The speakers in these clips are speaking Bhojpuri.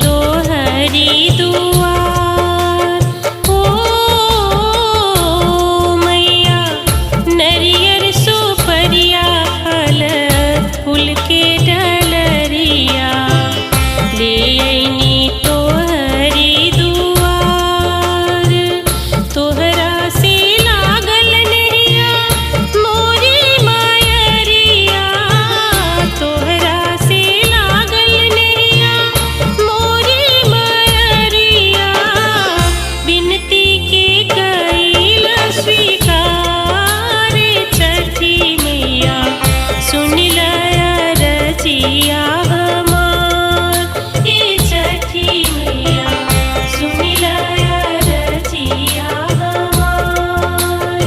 तो हरी दुआर ओ मैया नरियर सुपरिया फल फूल के डलरिया ले आईनी तो हरी दुआर तोहरा से लागल नैया मोरी मायरिया तोहरा से लागल नैया मोरी मायरिया बिनती के कइल स्वीकार छठी मैया सुन लया रजिया हमार ए छठी मैया सुन लया रजिया हमार।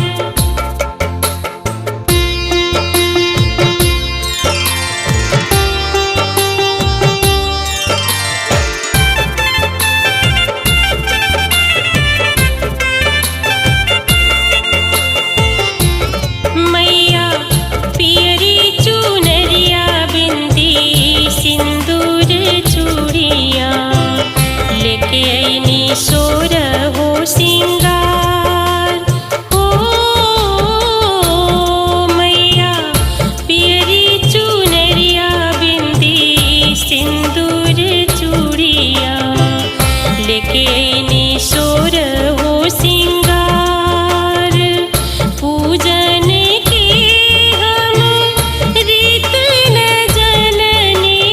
मैया पियरी चुनरिया बिंदी सिंदूर चूड़िया लेके आईनी सोर हो सिंगार ओ मैया पियरी चुनरिया बिंदी सिंदूर चूड़िया लेके आईनी सोर हो सिंगार पूजन के हम रीत न जननी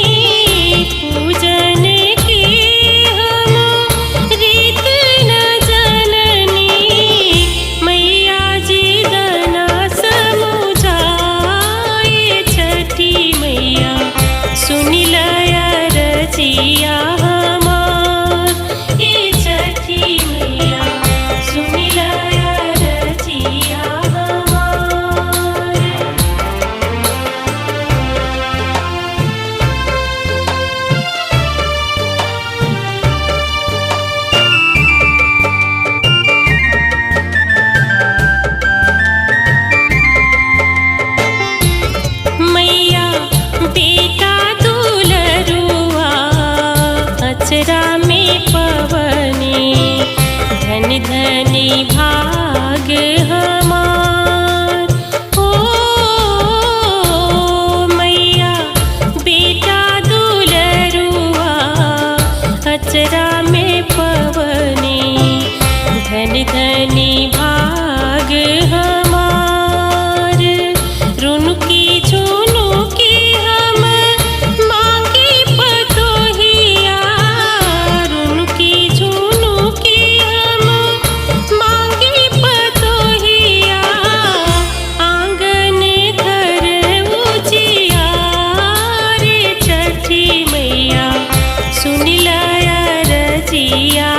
पूजन के हम रीत न जननी मैया जी दना समुझाए छठी मैया सुन लया रजिया हमार ए छठी मैया सुन लया रजिया हमार। मैया बेटा दुलरुआ अचरा में पवनी धन धनी भाग हमार ओ मैया बेटा दुलरुआ अचरा में पवनी धन धनी भाग हमार रुनुकी झुनुकी हम मांगी पतोहिया रुनुकी झुनुकी हम मांगी पतोहिया आंगन घर उजियार छठी मैया सुन लया रजिया